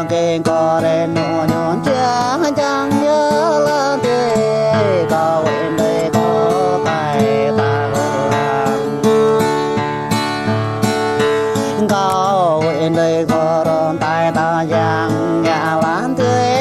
kê có đê nụ nhọn cha chẳng nhớ lan tê có quên đây có tay ta làm có quên đây có đòn tay ta giang nhà lan tê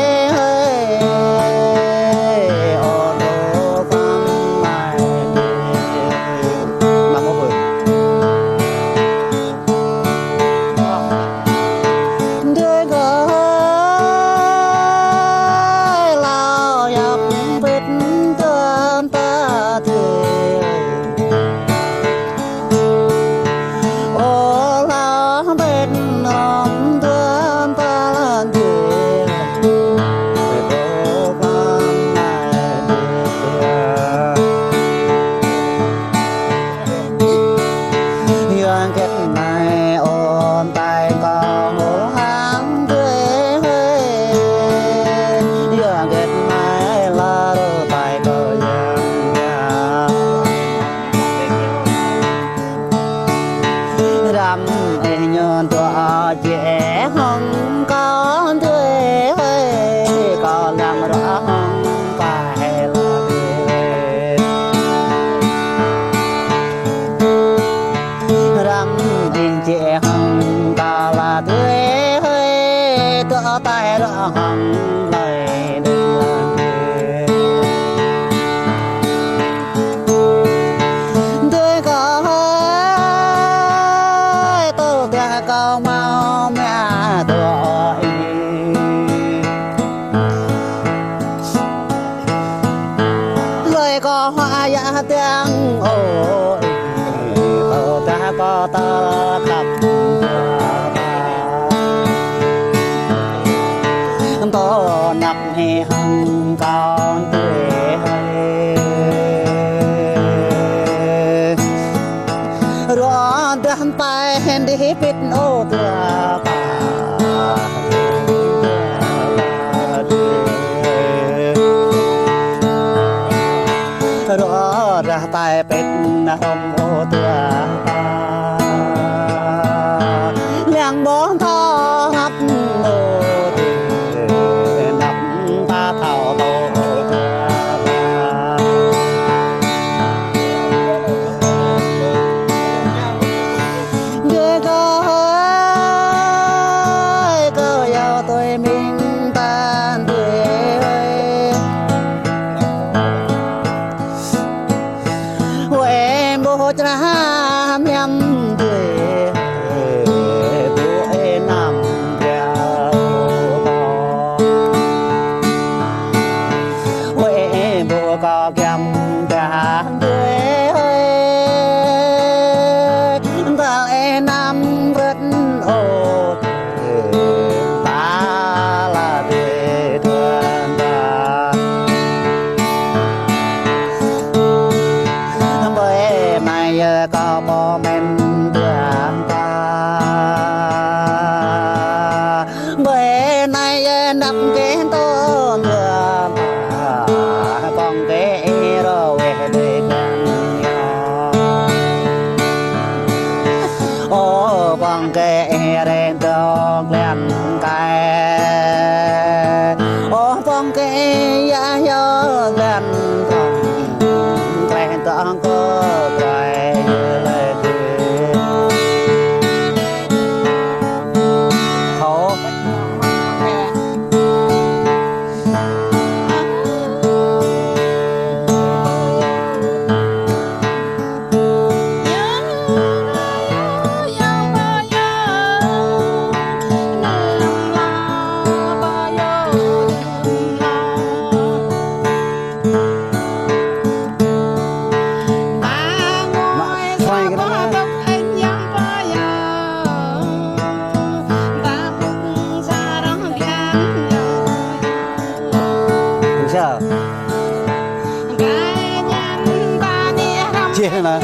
trẻ không con thuê có làm rõ không phải là việc rắm tình trẻ không ta là thuê tựa tay rõ không lời đừng làm việc tôi có tôi ta có mau mẹ tôi lời có hoa dạ tiếng ôi tôi ta có ta khắp tôi nắp hè hằng con tuổi rồi đàn tay đi biết ô tua rồi ra tay biết hồng ô tua nhang bốn thọ hấp nô nắp ta thảo tô cha nhắm về bố nằm huệ bố có kèm cả đuôi ta nằm rất ổn ta là về thương ta mai có bò men đường ta bữa nay nắp cái tô đường con cái rồi để gần ô con cái đèn đường lên cái ô con cái giá gió lên quen con có quay lại khổ chia mà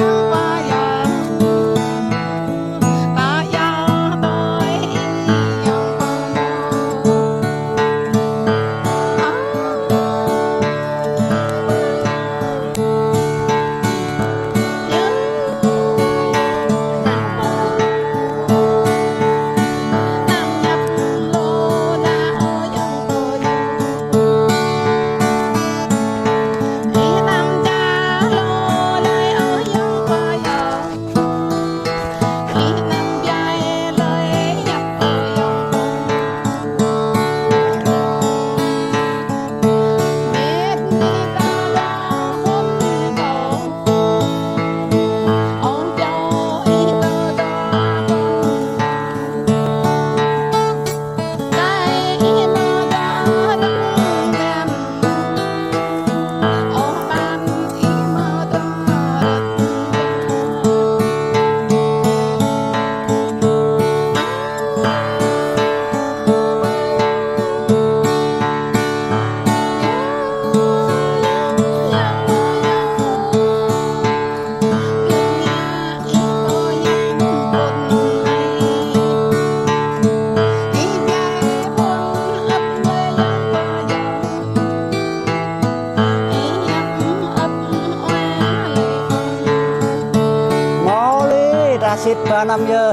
xịt và năm giờ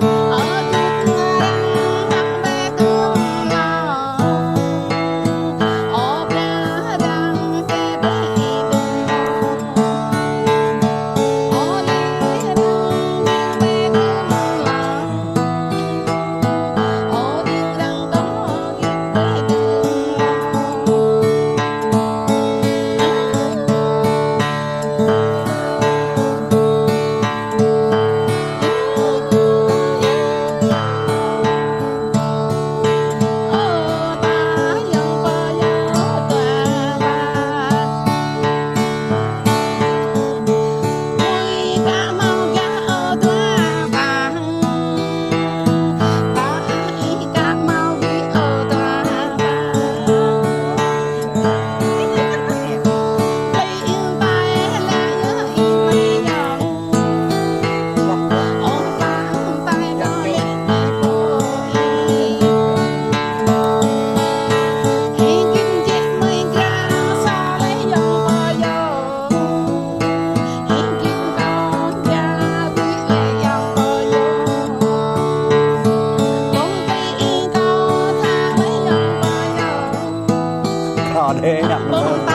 đê đặt